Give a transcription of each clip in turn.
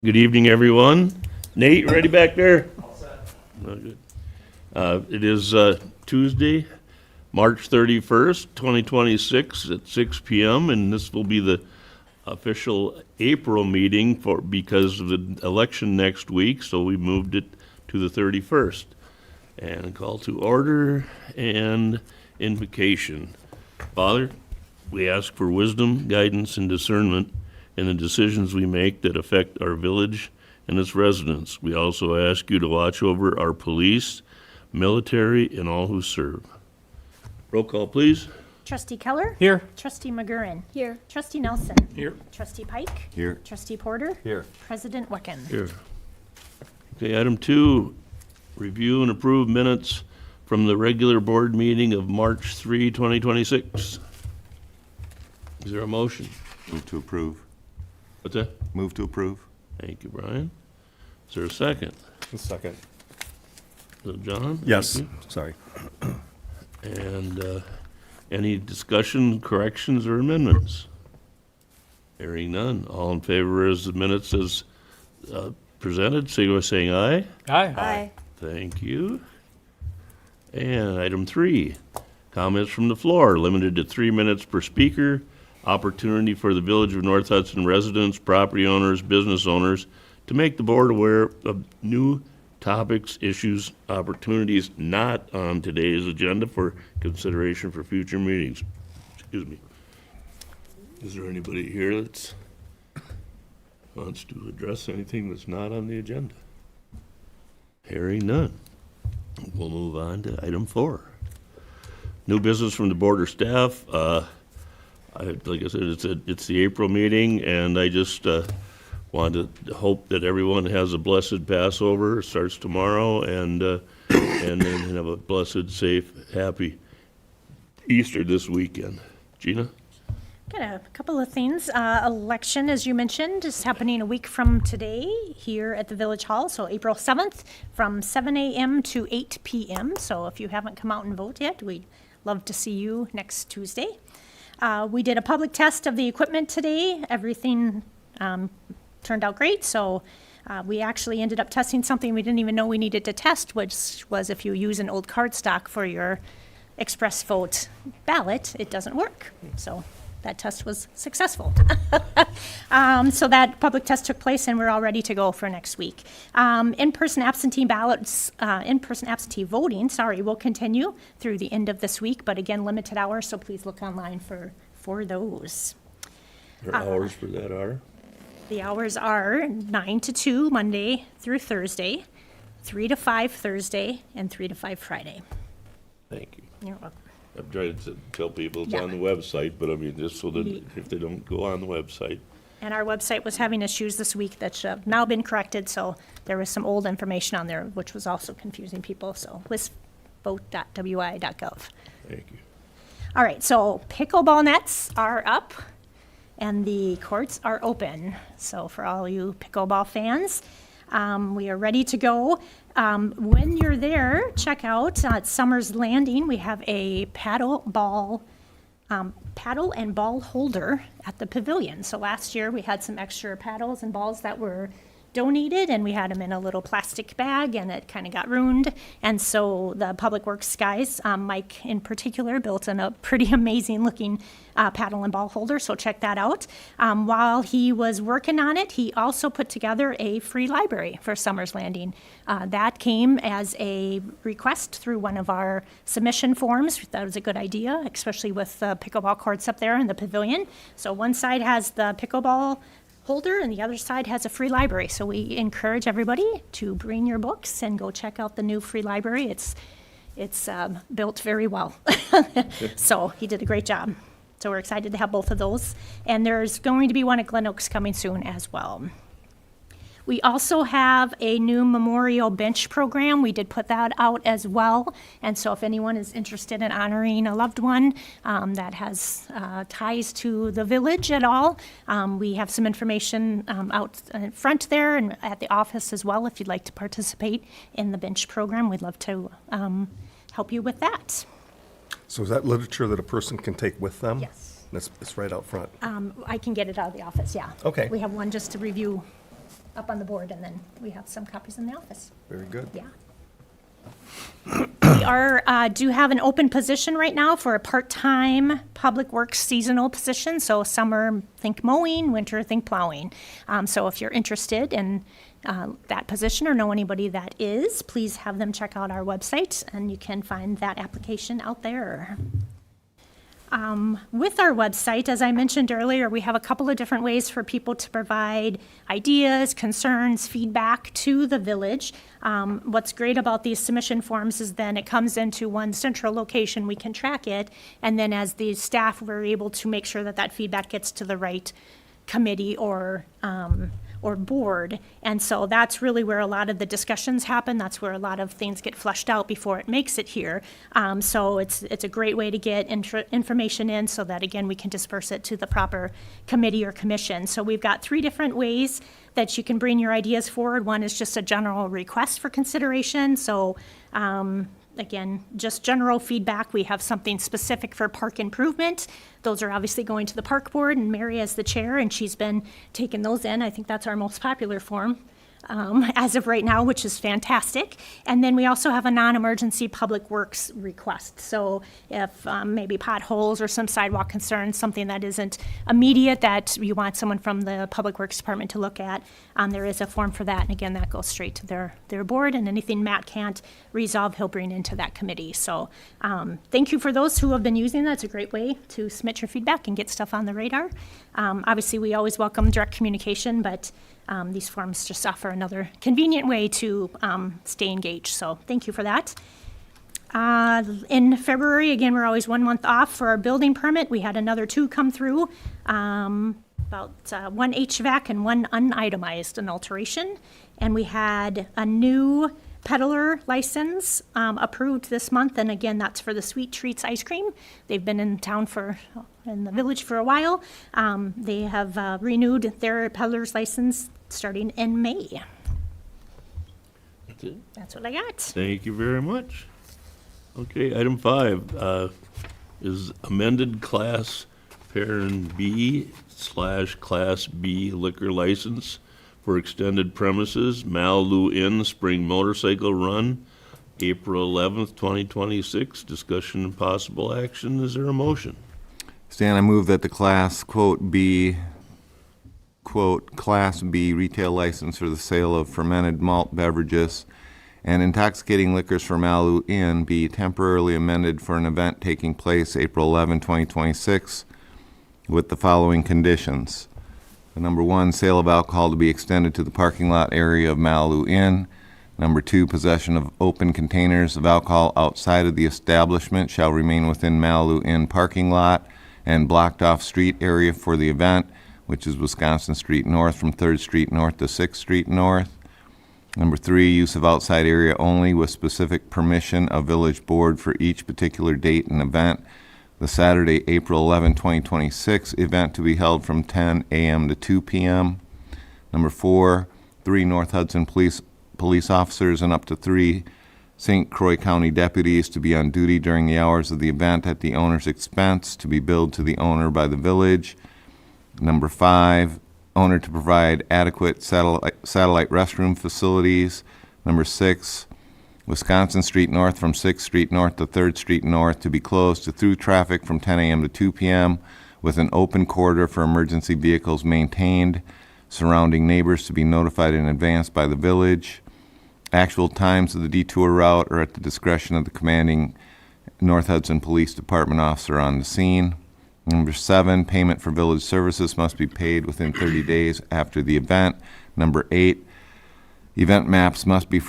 Good evening, everyone. Nate, you ready back there? All set. Oh, good. It is Tuesday, March 31st, 2026 at 6 p.m., and this will be the official April meeting because of the election next week, so we moved it to the 31st. And a call to order and invocation. Father, we ask for wisdom, guidance, and discernment in the decisions we make that affect our village and its residents. We also ask you to watch over our police, military, and all who serve. Roll call, please. Trustee Keller? Here. Trustee McGurran? Here. Trustee Nelson? Here. Trustee Pike? Here. Trustee Porter? Here. President Wecken? Here. Okay, item 2, review and approve minutes from the regular board meeting of March 3, 2026. Is there a motion? Move to approve. What's that? Move to approve. Thank you, Brian. Is there a second? Second. Is it John? Yes, Thank sorry. you. And any discussion, corrections, or amendments? Hearing none. All in favor as the minutes as presented, signify by saying aye. Aye. Thank you. And item 3, comments from the floor, limited to 3 minutes per speaker. Opportunity for the Village of North Hudson residents, property owners, business owners to make the board aware of new topics, issues, opportunities not on today's agenda for consideration for future meetings. Excuse me. Is there anybody here that wants to address anything that's not on the agenda? Hearing none. We'll move on to item 4. New business from the board or staff. Like I said, it's the April meeting, and I just want to hope that everyone has a blessed Passover. It starts tomorrow, and then have a blessed, safe, happy Easter this weekend. Gina? Got a couple of things. Election, as you mentioned, is happening a week from today here at the Village Hall, so April 7th from 7 a.m. to 8 p.m. So if you haven't come out and vote yet, we'd love to see you next Tuesday. We did a public test of the equipment today. Everything turned out great, so we actually ended up testing something we didn't even know we needed to test, which was if you use an old cardstock for your express vote ballot, it doesn't work. So that test was successful. So that public test took place, and we're all ready to go for next week. In-person absentee ballots, in-person absentee voting, will continue through the end of this week, but again, limited hours, so please look online for those. Your hours for that are? The hours are 9 to 2 Monday through Thursday, 3 to 5 Thursday, and 3 to 5 Friday. Thank you. You're welcome. I'm trying to tell people it's Yeah. on the website, but I mean, just so that if they don't go on the website. And our website was having issues this week that have now been corrected, so there was some old information on there, which was also confusing people, so listvote.wi.gov. Thank you. All right, so pickleball nets are up, and the courts are open. So for all you pickleball fans, we are ready to go. When you're there, check out at Summers Landing. We have a paddle and ball holder at the pavilion. So last year we had some extra paddles and balls that were donated, and we had them in a little plastic bag, and it kind of got ruined. And so the Public Works guys, Mike in particular, built a pretty amazing looking paddle and ball holder, so check that out. While he was working on it, he also put together a free library for Summers Landing. That came as a request through one of our submission forms. That was a good idea, especially with the pickleball courts up there in the pavilion. So one side has the pickleball holder, and the other side has a free library. So we encourage everybody to bring your books and go check out the new free library. It's built very well. So he did a great job. So we're excited to have both of those. And there's going to be one at Glen Oaks coming soon as well. We also have a new memorial bench program. We did put that out as well. And so if anyone is interested in honoring a loved one that has ties to the village at all, we have some information out in front there and at the office as well. If you'd like to participate in the bench program, we'd love to help you with that. So is that literature that a person can take with them? Yes. It's right out front. I can get it out of the office, yeah. Okay. We have one just to review up on the board, and then we have some copies in the office. Very good. Yeah. We do have an open position right now for a part-time public works seasonal position. So summer, think mowing, winter, think plowing. So if you're interested in that position or know anybody that is, please have them check out our website, and you can find that application out there. With our website, as I mentioned earlier, we have a couple of different ways for people to provide ideas, concerns, feedback to the village. What's great about these submission forms is then it comes into one central location, we can track it, and then as the staff, we're able to make sure that that feedback gets to the right committee or board. And so that's really where a lot of the discussions happen. That's where a lot of things get flushed out before it makes it here. So it's a great way to get information in so that, again, we can disperse it to the proper committee or commission. So we've got 3 different ways that you can bring your ideas forward. One is just a general request for consideration. So again, just general feedback. We have something specific for park improvement. Those are obviously going to the park board, and Mary as the chair, and she's been taking those in. I think that's our most popular form as of right now, which is fantastic. And then we also have a non-emergency public works request. So if maybe potholes or some sidewalk concerns, something that isn't immediate that you want someone from the public works department to look at, there is a form for that. And again, that goes straight to their board, and anything Matt can't resolve, he'll bring into that committee. So thank you for those who have been using that. It's a great way to submit your feedback and get stuff on the radar. Obviously, we always welcome direct communication, but these forms just offer another convenient way to stay engaged. So thank you for that. In February, again, we're always 1 month off for our building permit. We had another 2 come through, about 1 HVAC and 1 unitemized, an alteration. And we had a new peddler license approved this month, and again, that's for the Sweet Treats ice cream. They've been in town in the village for a while. They have renewed their peddler's license starting in May. That's it. That's what I got. Thank you very much. Okay, item 5 is amended Class Parent B/Class B liquor license for extended premises, Malibu Inn Spring Motorcycle Run, April 11th, 2026. Discussion and possible action. Is there a motion? Stan, I move that the Class, quote, B, quote, Class B retail license for the sale of fermented malt beverages and intoxicating liquors for Malibu Inn be temporarily amended for an event taking place April 11, 2026, with the following conditions. Number 1, sale of alcohol to be extended to the parking lot area of Malibu Inn. Number 2, possession of open containers of alcohol outside of the establishment shall remain within Malibu Inn parking lot and blocked off street area for the event, which is Wisconsin Street North from 3rd Street North to 6th Street North. Number 3, use of outside area only with specific permission of village board for each particular date and event. The Saturday, April 11, 2026 event to be held from 10 a.m. to 2 p.m. Number 4, 3 North Hudson police officers and up to 3 St. Croix County deputies to be on duty during the hours of the event at the owner's expense to be billed to the owner by the village. Number 5, owner to provide adequate satellite restroom facilities. Number 6, Wisconsin Street North from 6th Street North to 3rd Street North to be closed to through traffic from 10 a.m. to 2 p.m. with an open corridor for emergency vehicles maintained. Surrounding neighbors to be notified in advance by the village. Actual times of the detour route are at the discretion of the commanding North Hudson Police Department officer on the scene. Number 7, payment for village services must be paid within 30 days after the event. Number 8, event maps must be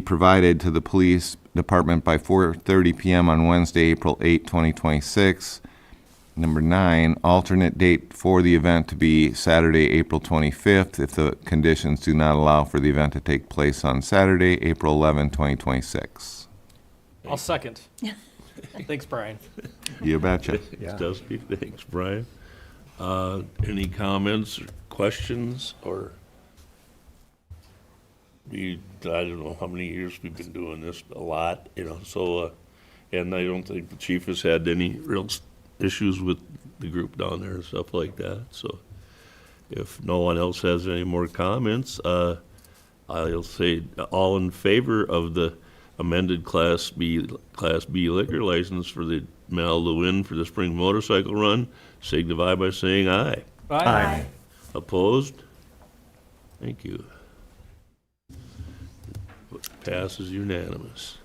provided to the police department by 4:30 p.m. on Wednesday, April 8, 2026. Number 9, alternate date for the event to be Saturday, April 25th, if the conditions do not allow for the event to take place on Saturday, April 11, 2026. I'll second. Thanks, Brian. You betcha. Yeah. Dusty, thanks, Brian. Any comments or questions, or I don't know how many years we've been doing this, a lot, so, and I don't think the chief has had any real issues with the group down there and stuff like that, so. If no one else has any more comments, I'll say all in favor of the amended Class B liquor license for the Malibu Inn for the spring motorcycle run, signify by saying aye. Aye. Opposed? Thank you. Passes unanimous.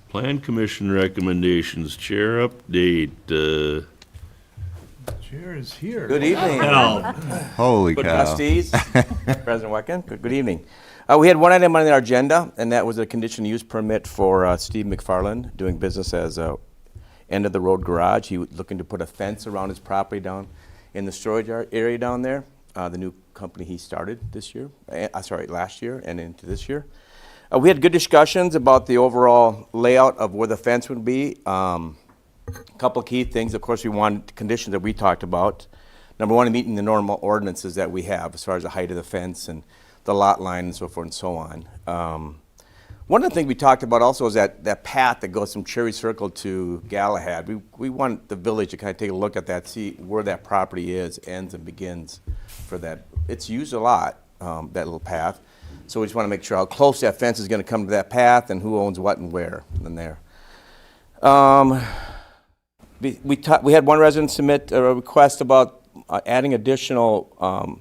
Plan Commission recommendations, Chair update. Chair is here. Good evening. Holy Good cow. trustees, President Wecken, good evening. We had one item on our agenda, and that was a conditional use permit for Steve McFarland, doing business as a end-of-the-road garage. He was looking to put a fence around his property down in the storage area down there, the new company he started last year and into this year. We had good discussions about the overall layout of where the fence would be. A couple of key things, of course, we wanted conditions that we talked about. Number one, meeting the normal ordinances that we have as far as the height of the fence and the lot line and so forth and so on. One of the things we talked about also is that path that goes from Cherry Circle to Galahad. We want the village to kind of take a look at that, see where that property is, ends and begins for that. It's used a lot, that little path. So we just want to make sure how close that fence is going to come to that path and who owns what and where and there. We had one resident submit a request about adding additional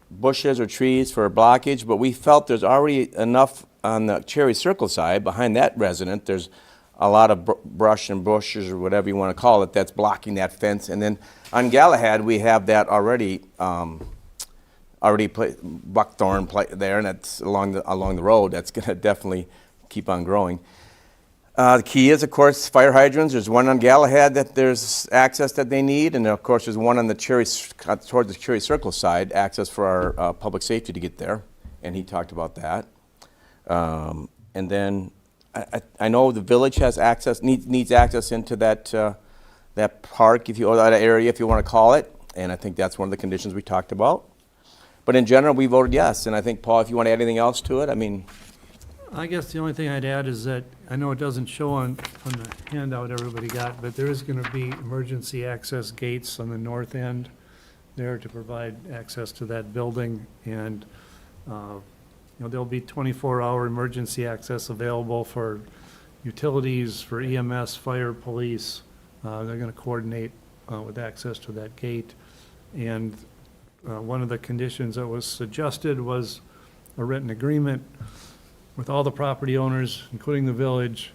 bushes or trees for blockage, but we felt there's already enough on the Cherry Circle side behind that resident. There's a lot of brush and bushes or whatever you want to call it that's blocking that fence. And then on Galahad, we have that already buckthorn there, and that's along the road. That's going to definitely keep on growing. The key is, of course, fire hydrants. There's one on Galahad that there's access that they need, and of course there's one on the toward the Cherry Circle side, access for our public safety to get there, and he talked about that. And then I know the village has access, needs access into that park, or that area, if you want to call it, and I think that's one of the conditions we talked about. But in general, we voted yes, and I think, Paul, if you want to add anything else to it, I mean. I guess the only thing I'd add is that, I know it doesn't show on the handout everybody got, but there is going to be emergency access gates on the north end there to provide access to that building. And, there'll be 24-hour emergency access available for utilities, for EMS, fire, police. They're going to coordinate with access to that gate. And one of the conditions that was suggested was a written agreement with all the property owners, including the village,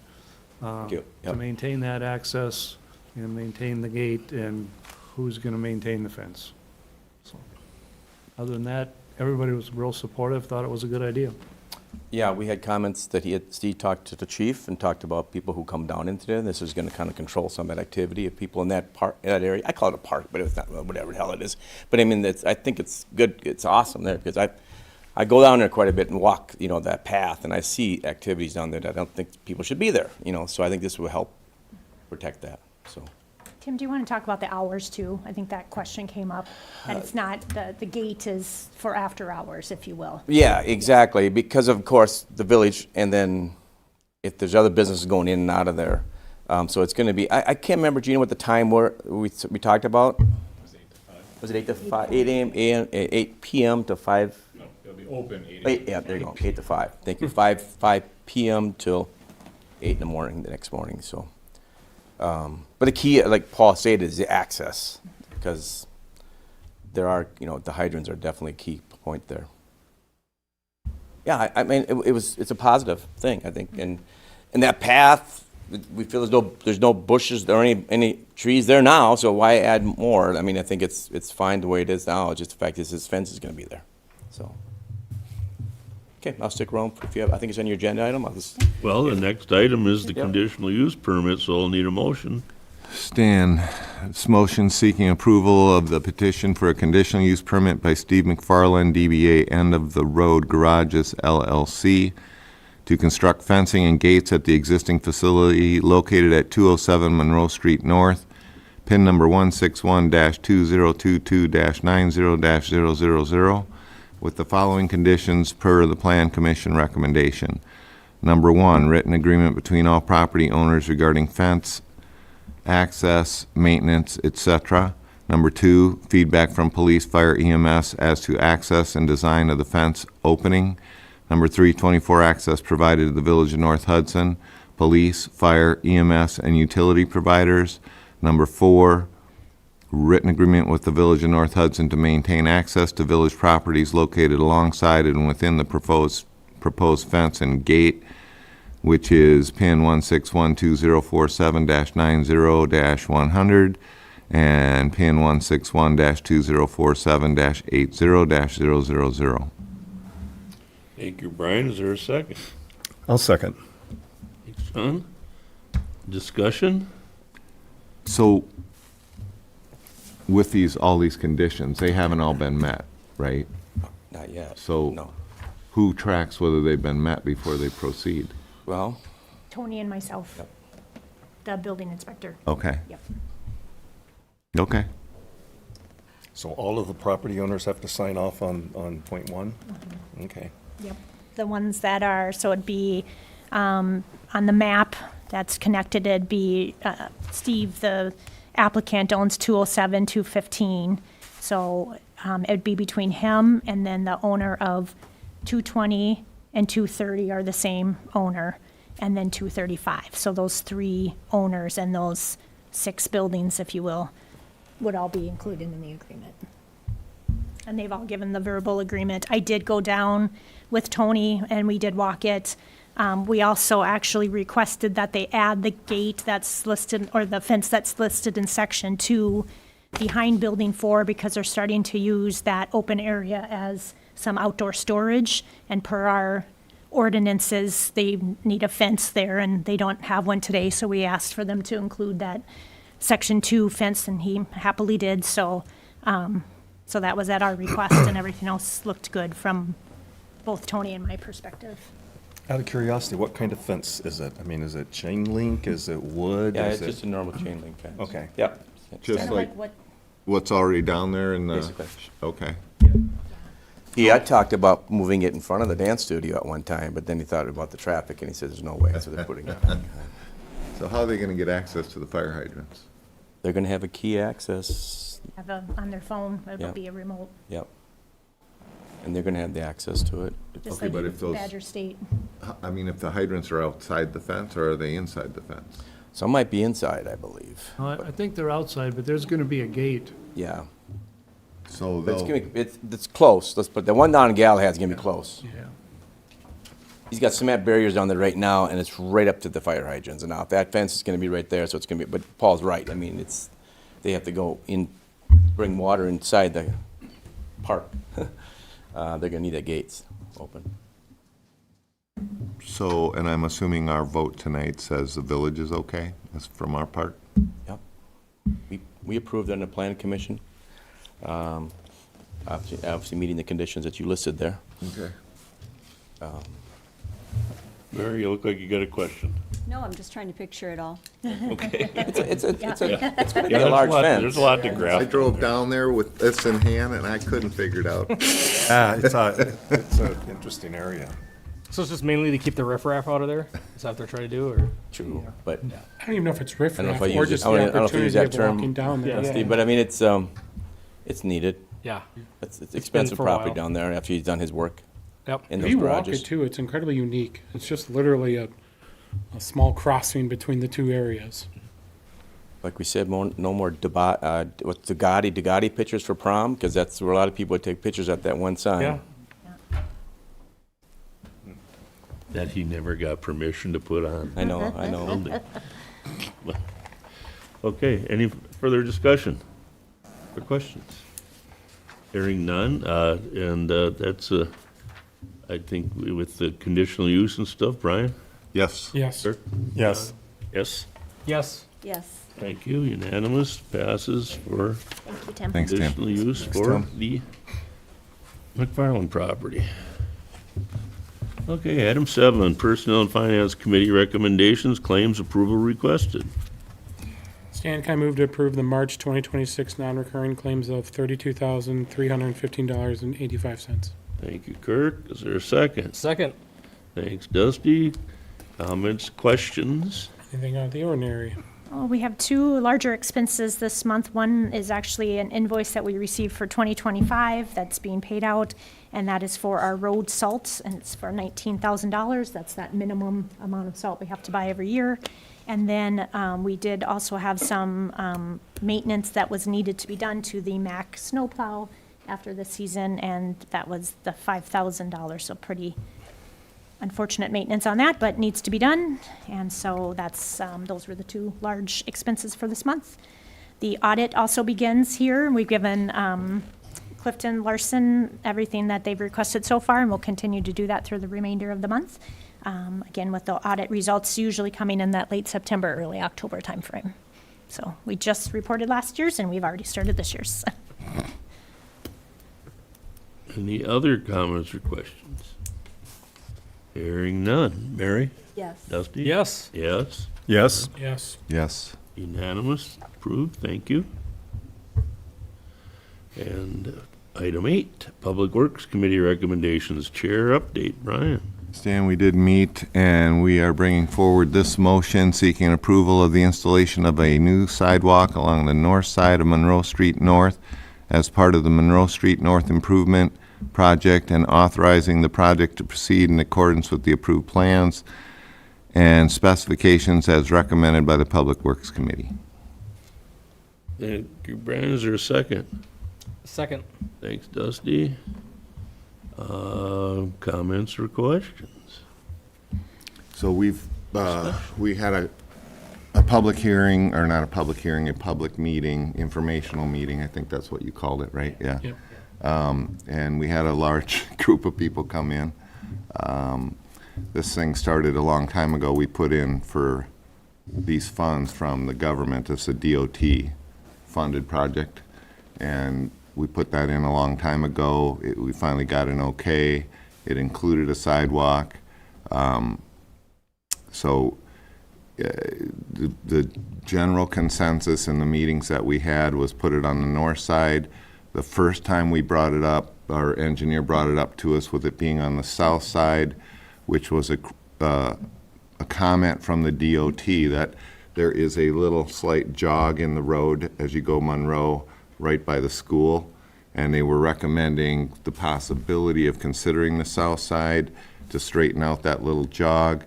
to maintain that access and maintain the gate, and who's going to maintain the fence. So, other than that, everybody was real supportive, thought it was a good idea. Yeah, we had comments that Steve talked to the chief and talked about people who come down into there. This is going to kind of control some of that activity of people in that area. I call it a park, but it's not, whatever the hell it is. But I mean, I think it's good. It's awesome there because I go down there quite a bit and walk, that path, and I see activities down there that I don't think people should be there. So I think this will help protect that. So. Tim, do you want to talk about the hours too? I think that question came up, and it's not, the gate is for after hours, if you will. Yeah, exactly, because of course the village, and then if there's other businesses going in and out of there. So it's going to be, I can't remember, Gina, what the time we talked about? Was it 8 to 5? 8 a.m., 8 p.m. to 5? No, it'll be open 8 8, yeah, there you go, 8 to 5. Thank you, 5 p.m. till 8 in the morning, the next morning, so. But the key, like Paul said, is the access, because there are, the hydrants are definitely a key point there. Yeah, I mean, it's a positive thing, I think, and that path, we feel there's no bushes or any trees there now, so why add more? I mean, I think it's fine the way it is now. It's just the fact is this fence is going to be there, so. Okay, I'll stick around if you have. I think it's on your agenda item. Well, the next item is the conditional use permit, so I'll need a motion. Stan, it's motion seeking approval of the petition for a conditional use permit by Steve McFarland, DBA End of the Road Garages LLC, to construct fencing and gates at the existing facility located at 207 Monroe Street North, PIN number 161-2022-90-000, with the following conditions per the Plan Commission recommendation. Number 1, written agreement between all property owners regarding fence, access, maintenance, etc. Number 2, feedback from police, fire, EMS as to access and design of the fence opening. Number 3, 24 access provided to the Village of North Hudson, police, fire, EMS, and utility providers. Number 4, written agreement with the Village of North Hudson to maintain access to village properties located alongside and within the proposed fence and gate, which is PIN 1612047-90-100 and PIN 161-2047-80-000. Thank you, Brian. Is there a second? I'll second. Thanks, John. Discussion? So with all these conditions, they haven't all been met, right? Not yet. So No. who tracks whether they've been met before they proceed? Well, Tony and myself, Yep. the building inspector. Okay, Yep. okay. So all of the property owners have to sign off on point 1? Okay. Yep, the ones that are, so it'd be on the map that's connected, it'd be Steve, the applicant, owns 207, 215. So it'd be between him and then the owner of 220 and 230 are the same owner, and then 235. So those 3 owners and those 6 buildings, if you will, would all be included in the agreement. And they've all given the verbal agreement. I did go down with Tony and we did walk it. We also actually requested that they add the gate that's listed, or the fence that's listed in section 2 behind building 4, because they're starting to use that open area as some outdoor storage. And per our ordinances, they need a fence there and they don't have one today. So we asked for them to include that section 2 fence and he happily did. So that was at our request, and everything else looked good from both Tony and my perspective. Out of curiosity, what kind of fence is it? I mean, is it chain link? Is it wood? yeah, Is it's it- just a normal chain link fence. Okay. Yep. Just Kind of like like what, what's already down there in the, Basically. okay. He had talked about moving it in front of the dance studio at one time, but then he thought about the traffic and he said, there's no way, so they're putting it. So how are they gonna get access to the fire hydrants? They're gonna have a key access, have on their phone, it'll Yeah. be a remote, yep. And they're gonna have the access to it. just Okay, like but if those- Badger State. I mean, if the hydrants are outside the fence, or are they inside the fence? Some might be inside, I believe. I think they're outside, but there's gonna be a gate. Yeah. So But it's they'll, gonna be, it's close, let's put, the one down in Galahad's gonna be close. Yeah. He's got cement barriers down there right now, and it's right up to the fire hydrants. And now, if that fence is gonna be right there, so it's gonna be, but Paul's right, I mean, they have to go in, bring water inside the park. They're gonna need the gates open. so, and I'm assuming our vote tonight says the village is okay, that's from our part? Yep. We approved on the planning commission. Obviously meeting the conditions that you listed there. Okay. Mary, you look like you got a question. No, I'm just trying to picture it all. Okay. It's a Yeah. pretty Yeah, large fence. There's a lot to I grasp. drove down there with this in hand and I couldn't figure it out. It's an interesting area. So it's just mainly to keep the riffraff out of there? Is that what they're trying to do, or? True, but I don't even know if it's I don't know if riffraff I or use it, just I the don't know if I use opportunity that of term, walking down there. Steve, but I mean, it's needed. Yeah. It's expensive for a property while. down there after he's done his work Yep. in If those you walk it garages. too, it's incredibly unique. It's just literally a small crossing between the two areas. Like we said, no more Dugatti pictures for prom, because that's where a lot of people would take pictures at that one sign. Yeah. That he never got permission to put on. I know. Okay, any further discussion or questions? Hearing none, and that's, I think with the conditional use and stuff, Brian? Yes. Yes. Sir? Yes. Yes, Yes. Yes. thank you, unanimous, passes for Thank you, Tim. Thanks, Tim. conditional use Thanks, for Tim. the McFarland property. Okay, item 7, Personnel and Finance Committee recommendations, claims approval requested. Stan, can I move to approve the March 2026 non-recurring claims of $32,315.85? Thank you, Kirk. Is there a second? Second. Thanks, Dusty. Comments, questions? Anything out of the ordinary? Oh, we have two larger expenses this month. One is actually an invoice that we received for 2025 that's being paid out, and that is for our road salt, and it's for $19,000. That's that minimum amount of salt we have to buy every year. And then we did also have some maintenance that was needed to be done to the Mack snowplow after the season, and that was the $5,000, so pretty unfortunate maintenance on that, but needs to be done. And so that's, those were the two large expenses for this month. The audit also begins here. We've given Clifton Larson everything that they've requested so far, and we'll continue to do that through the remainder of the month. Again, with the audit results usually coming in that late September, early October timeframe. So we just reported last year's, and we've already started this year's. Any other comments or questions? Hearing none. Mary? Yes. Dusty? Yes. Yes. Yes. Yes. Yes. Unanimous, approved, thank you. And item 8, Public Works Committee recommendations, Chair update, Brian. Stan, we did meet, and we are bringing forward this motion seeking approval of the installation of a new sidewalk along the north side of Monroe Street North as part of the Monroe Street North Improvement Project, and authorizing the project to proceed in accordance with the approved plans and specifications as recommended by the Public Works Committee. Thank you, Brian. Is there a second? Second. Thanks, Dusty. Comments or questions? So we had a public hearing, or not a public hearing, a public meeting, informational meeting, I think that's what you called it, right? Yeah. Yep. And we had a large group of people come in. This thing started a long time ago. We put in for these funds from the government. It's a DOT-funded project, and we put that in a long time ago. We finally got an okay. It included a sidewalk. So the general consensus in the meetings that we had was put it on the north side. The first time we brought it up, our engineer brought it up to us with it being on the south side, which was a comment from the DOT that there is a little slight jog in the road as you go Monroe, right by the school, and they were recommending the possibility of considering the south side to straighten out that little jog.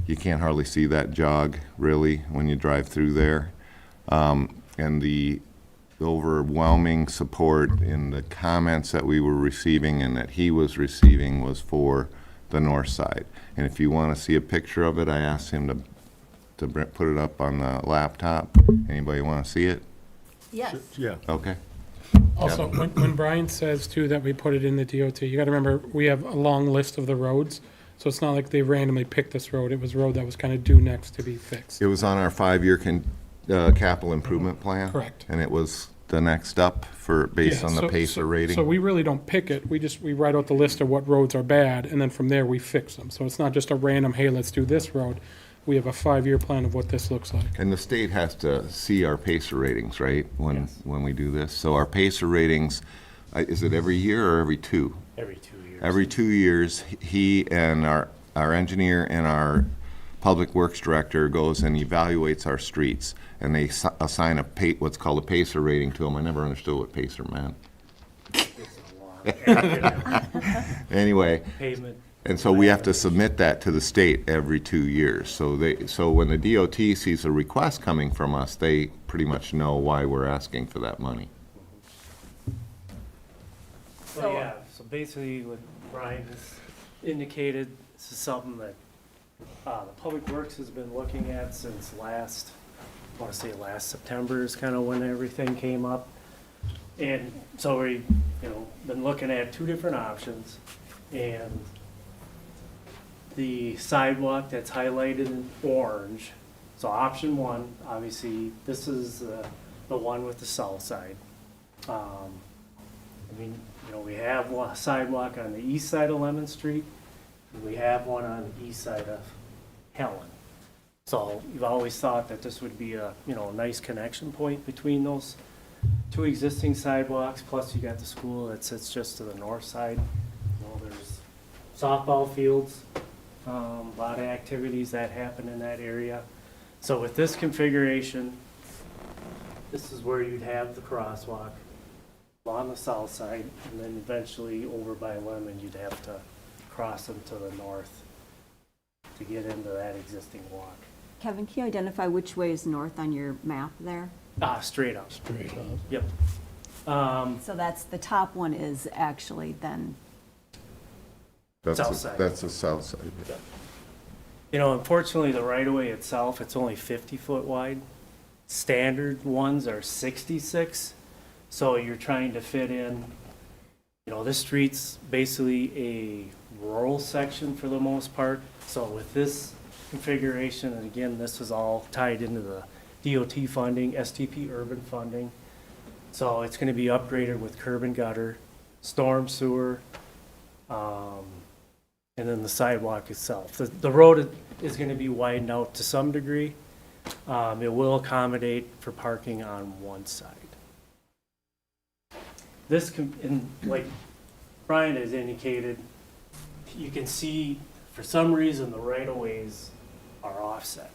You can't hardly see that jog, really, when you drive through there. And the overwhelming support in the comments that we were receiving and that he was receiving was for the north side. And if you want to see a picture of it, I asked him to put it up on the laptop. Anybody want to see it? Yes. Yeah. Okay. Also, when Brian says too that we put it in the DOT, you gotta remember, we have a long list of the roads. So it's not like they randomly picked this road. It was a road that was kind of due next to be fixed. It was on our 5-year capital improvement plan. Correct. And it was the next up based Yeah, on the so- PACER rating. So we really don't pick it. We write out the list of what roads are bad, and then from there we fix them. So it's not just a random, hey, let's do this road. We have a 5-year plan of what this looks like. And the state has to see our PACER ratings, right, when we do this? So our PACER ratings, is it every year or every 2? Every 2 years. Every 2 years, he and our engineer and our public works director goes and evaluates our streets, and they assign what's called a PACER rating to them. I never understood what PACER meant. Anyway. Pavement. And so we have to submit that to the state every 2 years. So when the DOT sees a request coming from us, they pretty much know why we're asking for that money. So yeah, so basically what Brian has indicated, this is something that the Public Works has been looking at since last September is kind of when everything came up. And so we, been looking at 2 different options, and the sidewalk that's highlighted in orange. So option 1, obviously, this is the one with the south side. We have a sidewalk on the east side of Lemon Street, and we have one on the east side of Helen. So you've always thought that this would be a nice connection point between those 2 existing sidewalks, plus you got the school that sits just to the north side. There's softball fields, a lot of activities that happen in that area. So with this configuration, this is where you'd have the crosswalk on the south side, and then eventually over by Lemon, you'd have to cross them to the north to get into that existing walk. Kevin, can you identify which way is north on your map there? Straight up. Straight up. Yep. So that's, the top one is actually then, South side. That's the south side. You know, unfortunately, the right-of-way itself, it's only 50-foot wide. Standard ones are 66, so you're trying to fit in, you know, this street's basically a rural section for the most part. So with this configuration, and again, this is all tied into the DOT funding, STP urban funding. So it's gonna be upgraded with curb and gutter, storm sewer, and then the sidewalk itself. The road is gonna be widened out to some degree. It will accommodate for parking on one side. And like Brian has indicated, you can see, for some reason, the right-of-ways are offset.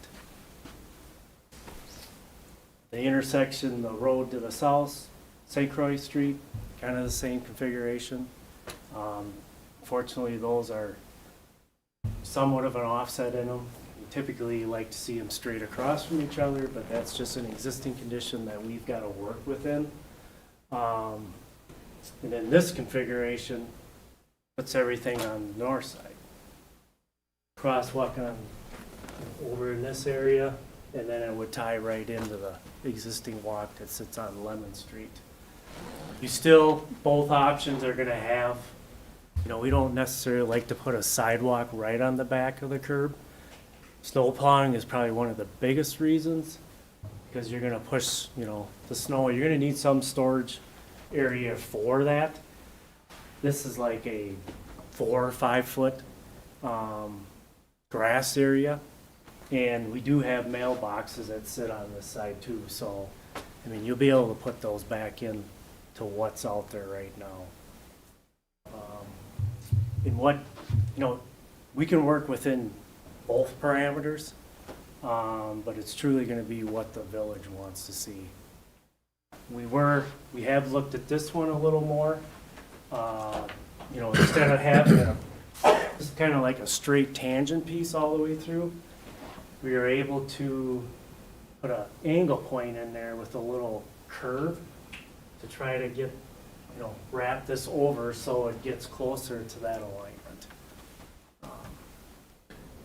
The intersection, the road to the south, St. Croix Street, kind of the same configuration. Fortunately, those are somewhat of an offset in them. We typically like to see them straight across from each other, but that's just an existing condition that we've got to work within. And then this configuration puts everything on the north side. Crosswalk on, over in this area, and then it would tie right into the existing walk that sits on Lemon Street. You still, both options are gonna have, you know, we don't necessarily like to put a sidewalk right on the back of the curb. Snow plowing is probably one of the biggest reasons, because you're gonna push, you know, the snow, you're gonna need some storage area for that. This is like a 4 or 5 foot grass area, and we do have mailboxes that sit on this side too, so I mean, you'll be able to put those back in to what's out there right now. And what, you know, we can work within both parameters, but it's truly gonna be what the village wants to see. We have looked at this one a little more. You know, instead of having it's kind of like a straight tangent piece all the way through, we were able to put an angle point in there with a little curve to try to get, you know, wrap this over so it gets closer to that alignment.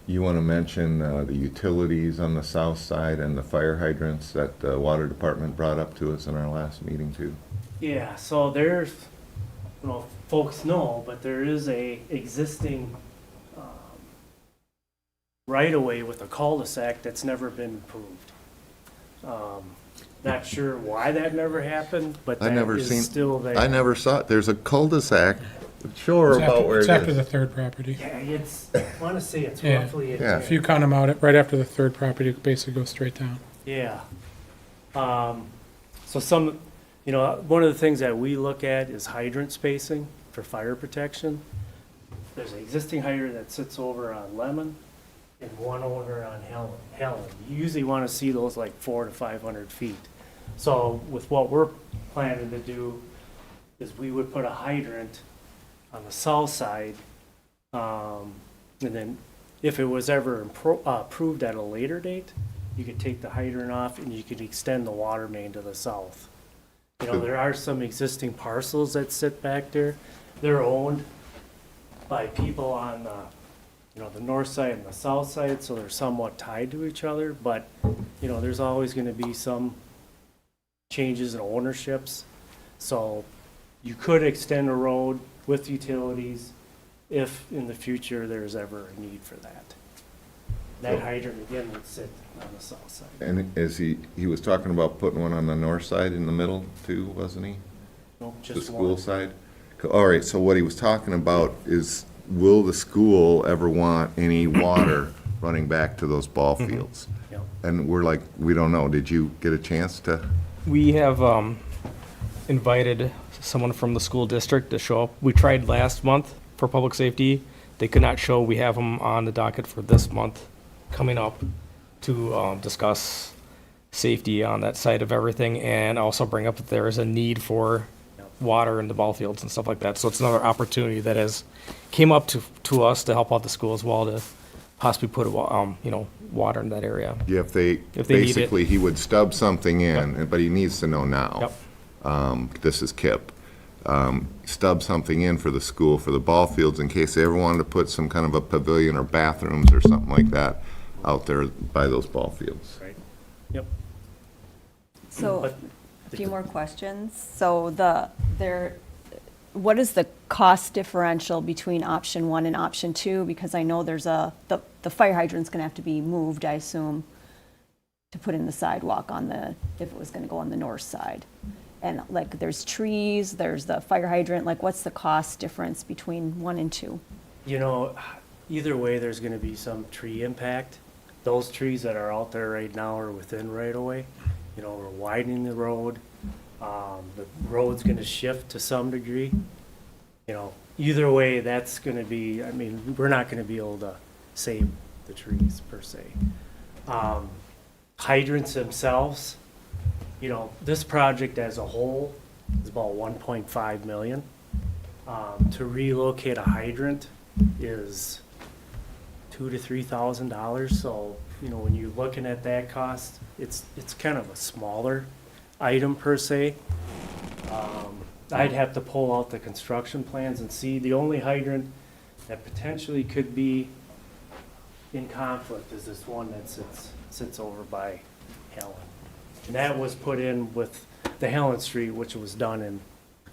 You want to mention the utilities on the south side and the fire hydrants that the water department brought up to us in our last meeting too? Yeah, so there's, you know, folks know, but there is a existing right-of-way with a cul-de-sac that's never been improved. Not sure why that never happened, but I that never is seen- still there. I never saw it. There's a cul-de-sac. Sure about where it It's after is. the third property. Yeah, it's, I want to say it's Yeah. roughly. Yeah. If you count them out, right after the third property, it basically goes straight down. Yeah. So some, you know, one of the things that we look at is hydrant spacing for fire protection. There's an existing hydrant that sits over on Lemon and one over on Helen. You usually want to see those like 400 to 500 feet. So with what we're planning to do is we would put a hydrant on the south side. And then if it was ever approved at a later date, you could take the hydrant off and you could extend the water main to the south. You know, there are some existing parcels that sit back there. They're owned by people on the, you know, the north side and the south side, so they're somewhat tied to each other, but, you know, there's always gonna be some changes in ownerships. So you could extend a road with utilities if in the future there's ever a need for that. That hydrant again would sit on the south side. And is he was talking about putting one on the north side in the middle too, wasn't he? No, The just school one. side? All right, so what he was talking about is, will the school ever want any water running back to those ball fields? Yep. And we're like, we don't know. Did you get a chance to? We have invited someone from the school district to show up. We tried last month for public safety. They could not show. We have them on the docket for this month coming up. to discuss safety on that side of everything, and also bring up that there is a need for water in the ball fields and stuff like that. So it's another opportunity that has came up to us to help out the school as well, to possibly put, water in that area. Yeah, if they If they need it. basically, he would stub something in, but he needs to know now. Yep. This is Kip. Stub something in for the school, for the ball fields, in case they ever wanted to put some kind of a pavilion or bathrooms or something like that out there by those ball fields. Right. Yep. So, But a few more questions. So what is the cost differential between option 1 and option 2? Because I know there's the fire hydrant's gonna have to be moved, I assume, to put in the sidewalk if it was gonna go on the north side. And like, there's trees, there's the fire hydrant, like, what's the cost difference between 1 and 2? You know, either way, there's gonna be some tree impact. Those trees that are out there right now are within right of way. You know, we're widening the road. The road's gonna shift to some degree. You know, either way, that's gonna be, I mean, we're not gonna be able to save the trees per se. Hydrants themselves, you know, this project as a whole is about 1.5 million. To relocate a hydrant is $2,000 to $3,000. So, you know, when you're looking at that cost, it's kind of a smaller item per se. I'd have to pull out the construction plans and see. The only hydrant that potentially could be in conflict is this one that sits over by Helen. And that was put in with the Helen Street, which was done in,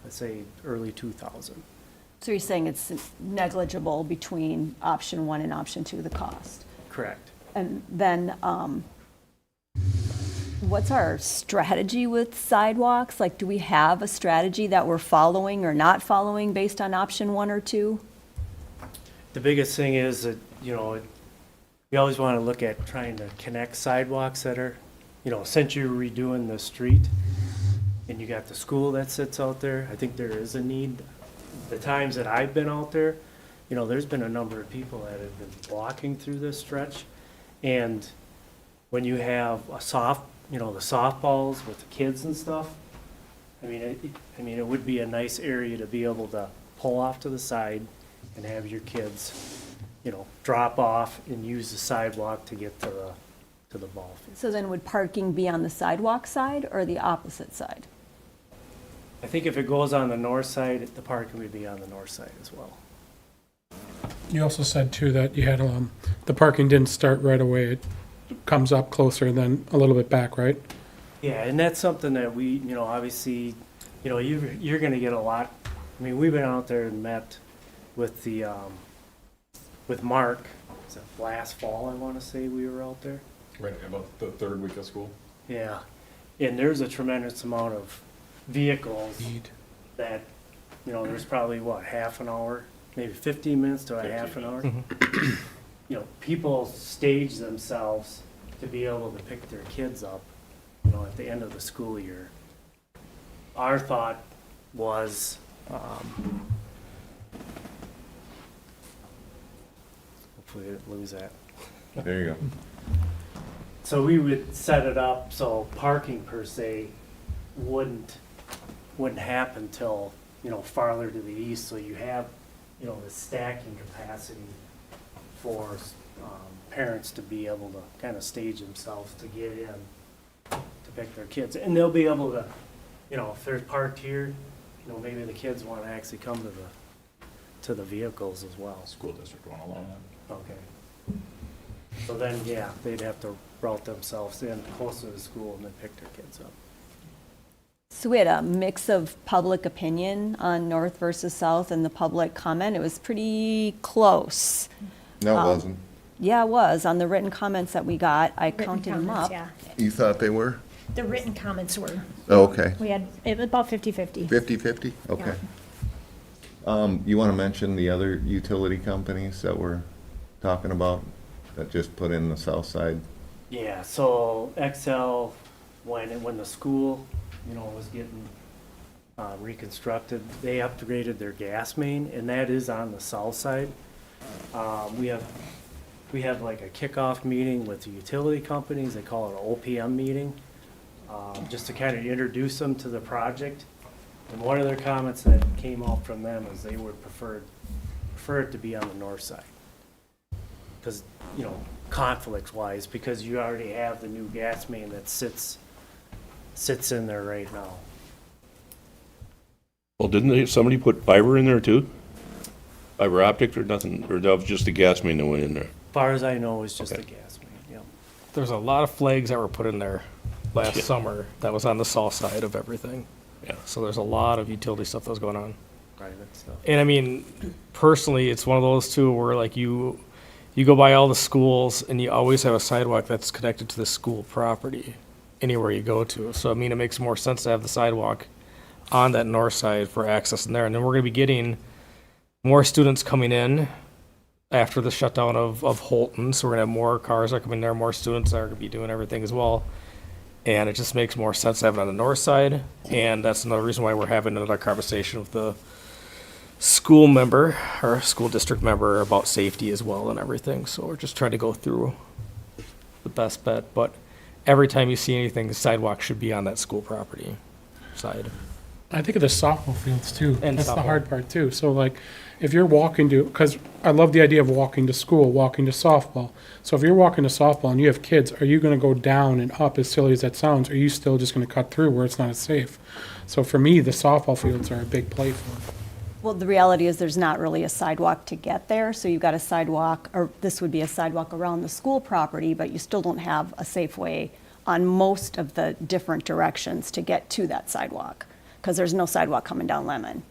let's say, early 2000. So you're saying it's negligible between option 1 and option 2, the cost? Correct. And then, what's our strategy with sidewalks? Like, do we have a strategy that we're following or not following based on option 1 or 2? The biggest thing is that, you know, we always want to look at trying to connect sidewalks that are, you know, since you're redoing the street and you got the school that sits out there, I think there is a need. The times that I've been out there, you know, there's been a number of people that have been walking through this stretch. And when you have the softballs with the kids and stuff, I mean, it would be a nice area to be able to pull off to the side and have your kids, you know, drop off and use the sidewalk to get to the ball field. So then would parking be on the sidewalk side or the opposite side? I think if it goes on the north side, the parking would be on the north side as well. You also said too that you had, the parking didn't start right away. It comes up closer than a little bit back, right? Yeah, and that's something that we, you know, obviously, you know, you're gonna get a lot. I mean, we've been out there and met with with Mark. Was it last fall, I wanna say we were out there? Right, about the third week of school. Yeah, and there's a tremendous amount of vehicles that, you know, there's probably, half an hour, maybe 15 minutes to a half an hour. You know, people stage themselves to be able to pick their kids up, you know, at the end of the school year. Our thought was, hopefully I didn't lose that. There you go. So we would set it up so parking per se wouldn't happen till, you know, farther to the east, so you have, you know, the stacking capacity for parents to be able to kind of stage themselves to get in to pick their kids. And they'll be able to, you know, if they're parked here, you know, maybe the kids want to actually come to the vehicles as well. School district won't allow that. Okay. So then, yeah, they'd have to route themselves in close to the school and then pick their kids up. So we had a mix of public opinion on north versus south and the public comment. It was pretty close. No, it wasn't. Yeah, it was. On the written comments that we got, I Written counted them comments, up. Yeah, You thought they were? the written comments were, Oh, okay. it was about 50-50. 50/50? Okay. You want to mention the other utility companies that we're talking about that just put in the south side? Yeah, so XL, when the school, you know, was getting reconstructed, they upgraded their gas main, and that is on the south side. We have we had like a kickoff meeting with the utility companies, they call it an OPM meeting, just to kind of introduce them to the project. And one of their comments that came out from them is they would prefer it to be on the north side. Because, you know, conflicts wise, because you already have the new gas main that sits in there right now. Well, somebody put fiber in there too? Fiber optic or nothing, or that was just the gas main that went in there? As far as I know, it's just Okay. the gas main, yeah. There's a lot of flags that were put in there last Yeah. summer that was on the south side of everything. Yeah. So there's a lot of utility stuff that was going on. Private stuff. And I mean, personally, it's one of those too where like you go by all the schools and you always have a sidewalk that's connected to the school property anywhere you go to. So I mean, it makes more sense to have the sidewalk on that north side for access in there. And then we're gonna be getting more students coming in after the shutdown of Holton. So we're gonna have more cars that are coming there, more students that are gonna be doing everything as well. And it just makes more sense to have it on the north side. And that's another reason why we're having another conversation with the school member or school district member about safety as well and everything. So we're just trying to go through the best bet. But every time you see anything, the sidewalk should be on that school property side. I think of the softball fields too. And That's the softball. hard part too. So like, if you're walking to, because I love the idea of walking to school, walking to softball. So if you're walking to softball and you have kids, are you going to go down and up, as silly as that sounds? Or are you still just going to cut through where it's not as safe? So for me, the softball fields are a big play for it. Well, the reality is there's not really a sidewalk to get there, so you've got a sidewalk, or this would be a sidewalk around the school property, but you still don't have a safe way on most of the different directions to get to that sidewalk, because there's no sidewalk coming down Lemon.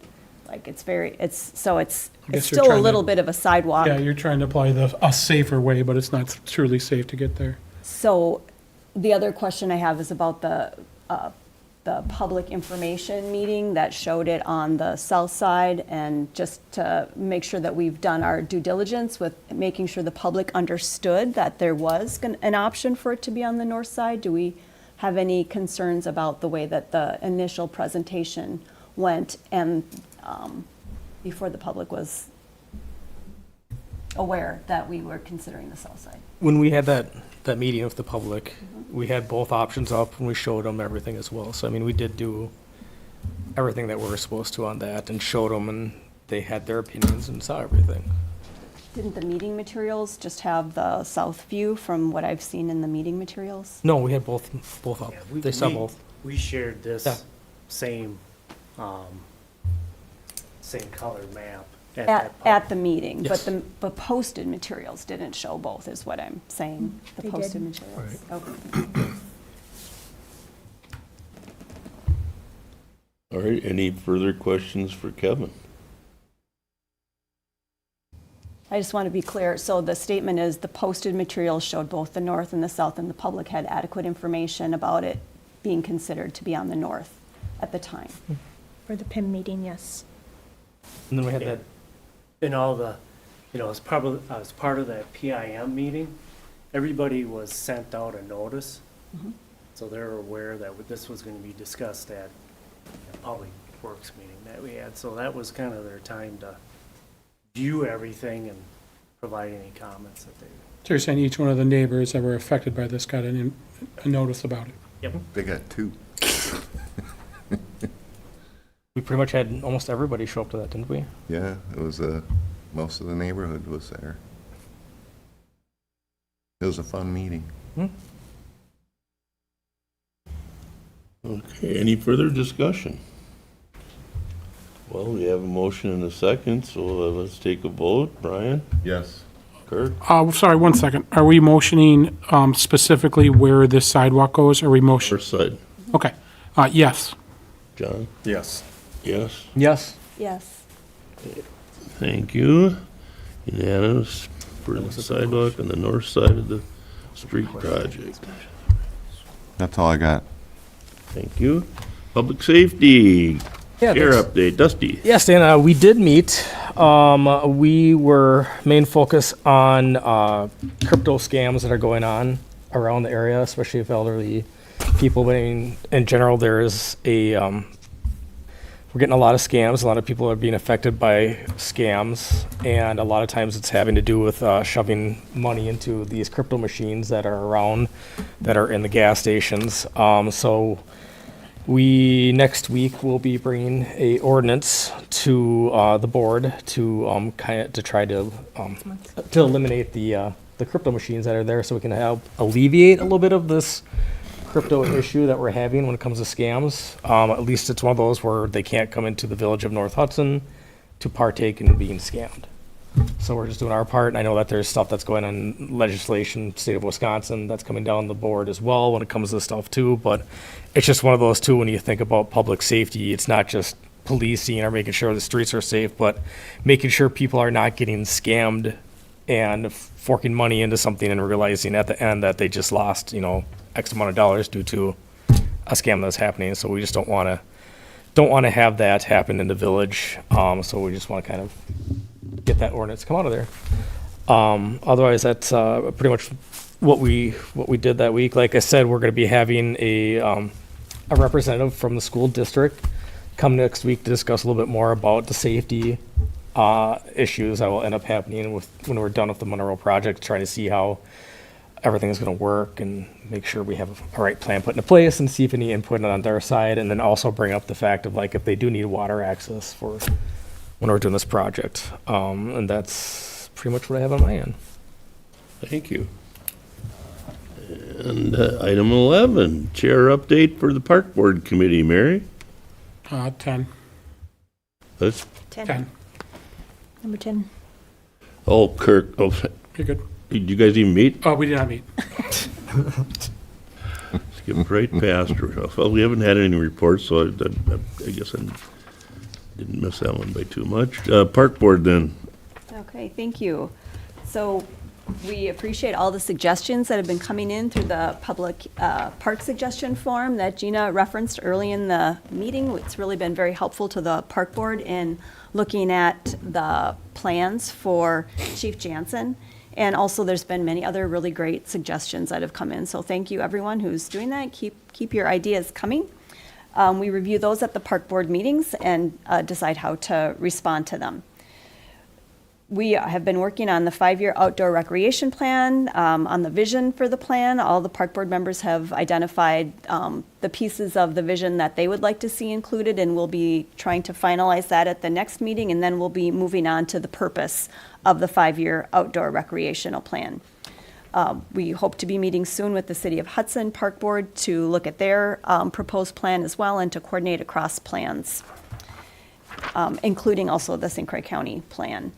Like, it's guess still you're a trying little to- bit of a sidewalk. Yeah, you're trying to apply a safer way, but it's not truly safe to get there. So the other question I have is about the public information meeting that showed it on the south side, and just to make sure that we've done our due diligence with making sure the public understood that there was an option for it to be on the north side. Do we have any concerns about the way that the initial presentation went and before the public was aware that we were considering the south side? When we had that meeting with the public, we had both options up and we showed them everything as well. So I mean, we did do everything that we were supposed to on that and showed them, and they had their opinions and saw everything. Didn't the meeting materials just have the south view from what I've seen in the meeting materials? No, we had both up. Yeah, They saw both. We shared this Yeah. same colored map at At that the meeting, Yes. but posted materials didn't show both, is what I'm saying, the They posted did. materials. Okay. All right, any further questions for Kevin? I just want to be clear, so the statement is the posted materials showed both the north and the south, and the public had adequate information about it being considered to be on the north at the time. For the PIM meeting, yes. And then we had that, And all the, you know, as part of that PIM meeting, everybody was sent out a notice. So they're aware that this was going to be discussed at the Public Works meeting that we had. So that was kind of their time to view everything and provide any comments that they. So you're saying each one of the neighbors that were affected by this got a notice about it? Yep. They got two. we pretty much had almost everybody show up to that, didn't we? Yeah, it was, most of the neighborhood was there. It was a fun meeting. Okay, any further discussion? Well, we have a motion and a second, so let's take a vote. Brian? Yes. Kurt? Sorry, 1 second. Are we motioning specifically where this sidewalk goes? Are we motion? First side. Okay, yes. John? Yes. Yes? Yes. Yes. Thank you. Unanimous for the sidewalk on the north side of the street project. That's all I got. Thank you. Public safety, Yeah, care thanks. update, Dusty. Yes, Dan, we did meet. We were main focus on crypto scams that are going on around the area, especially with elderly people. But in general, there is we're we're getting a lot of scams. A lot of people are being affected by scams, and a lot of times it's having to do with shoving money into these crypto machines that are around, that are in the gas stations. So we next week will be bringing a ordinance to the board to try to eliminate the crypto machines that are there, so we can help alleviate a little bit of this crypto issue that we're having when it comes to scams. At least it's one of those where they can't come into the village of North Hudson to partake in being scammed. So we're just doing our part, and I know that there's stuff that's going on, legislation, state of Wisconsin, that's coming down the board as well when it comes to this stuff too, but it's just one of those too, when you think about public safety, it's not just policing or making sure the streets are safe, but making sure people are not getting scammed and forking money into something and realizing at the end that they just lost, X amount of dollars due to a scam that's happening. So we just don't want to have that happen in the village. So we just want to kind of get that ordinance come out of there. Otherwise, that's pretty much what we did that week. Like I said, we're going to be having a representative from the school district come next week to discuss a little bit more about the safety issues that will end up happening when we're done with the Monroe project, trying to see how everything is going to work and make sure we have a right plan put into place and see if any input on their side, and then also bring up the fact of like if they do need water access for when we're doing this project. And that's pretty much what I have on my end. Thank you. And item 11, chair update for the Park Board Committee. Mary? 10. Let's, 10. Number 10. oh, Kirk, oh, You're good. did you guys even meet? Oh, we did not meet. Skip right past her. Well, we haven't had any reports, so I guess I didn't miss that one by too much. Park Board then. Okay, thank you. So we appreciate all the suggestions that have been coming in through the public park suggestion form that Gina referenced early in the meeting. It's really been very helpful to the park board in looking at the plans for Chief Jansen. And also, there's been many other really great suggestions that have come in. So thank you, everyone who's doing that. Keep your ideas coming. We review those at the park board meetings and decide how to respond to them. We have been working on the 5-year outdoor recreation plan, on the vision for the plan. All the park board members have identified the pieces of the vision that they would like to see included, and we'll be trying to finalize that at the next meeting, and then we'll be moving on to the purpose of the 5-year outdoor recreational plan. We hope to be meeting soon with the City of Hudson Park Board to look at their proposed plan as well and to coordinate across plans, including also the St. Croix County plan.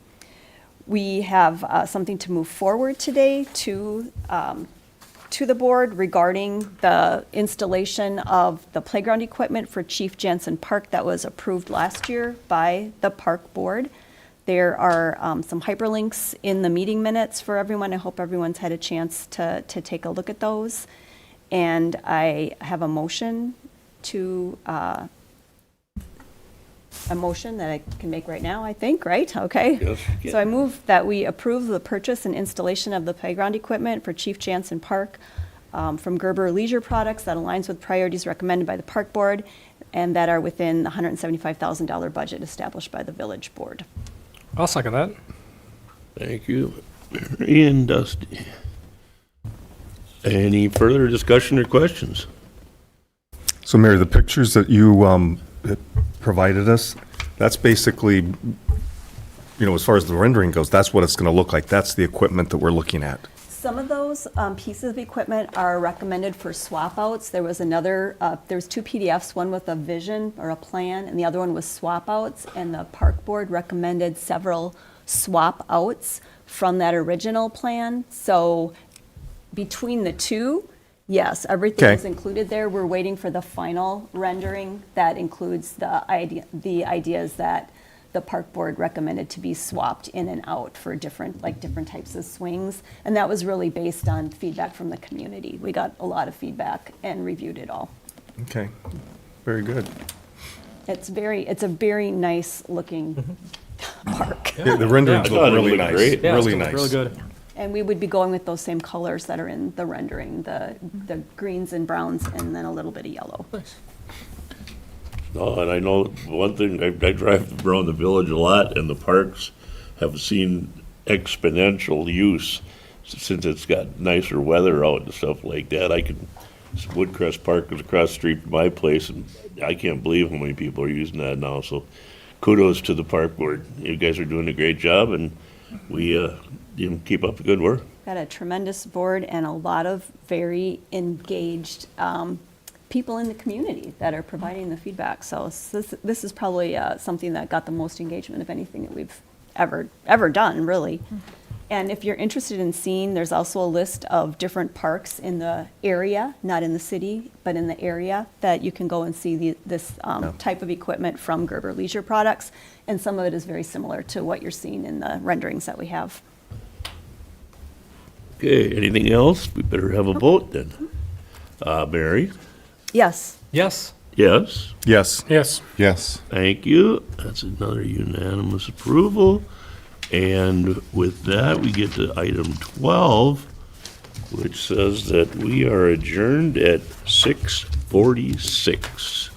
We have something to move forward today to the board regarding the installation of the playground equipment for Chief Jansen Park that was approved last year by the park board. There are some hyperlinks in the meeting minutes for everyone. I hope everyone's had a chance to take a look at those. And I have a motion that I can make right now, I think, right? Okay. Yes, you can. So I move that we approve the purchase and installation of the playground equipment for Chief Jansen Park from Gerber Leisure Products that aligns with priorities recommended by the Park Board and that are within the $175,000 budget established by the Village Board. I'll second that. Thank you. Ian Dusty. Any further discussion or questions? So Mary, the pictures that you provided us, that's basically, as far as the rendering goes, that's what it's going to look like. That's the equipment that we're looking at. Some of those pieces of equipment are recommended for swap outs. There was two PDFs, one with a vision or a plan, and the other one was swap outs. And the park board recommended several swap outs from that original plan. So between the two, yes, everything Okay. is included there. We're waiting for the final rendering that includes the ideas that the park board recommended to be swapped in and out for different types of swings. And that was really based on feedback from the community. We got a lot of feedback and reviewed it all. Okay, very good. It's a very nice looking park. The renderings I thought look it really looked nice, great. Yeah, really it's nice. really good. And we would be going with those same colors that are in the rendering, the greens and browns and then a little bit of yellow. Oh, and I know one thing, I drive around the village a lot, and the parks have seen exponential use since it's got nicer weather out and stuff like that. Woodcrest Park is across the street from my place, and I can't believe how many people are using that now. So kudos to the park board. You guys are doing a great job, and we, keep up the good work. Got a tremendous board and a lot of very engaged people in the community that are providing the feedback. So this is probably something that got the most engagement of anything that we've ever done, really. And if you're interested in seeing, there's also a list of different parks in the area, not in the city, but in the area, that you can go and see this type of equipment from Gerber Leisure Products. And some of it is very similar to what you're seeing in the renderings that we have. Okay, anything else? We better have a vote then. Mary? Yes. Yes. Yes? Yes. Yes. Yes. Thank you. That's another unanimous approval. And with that, we get to item 12, which says that we are adjourned at 6:46.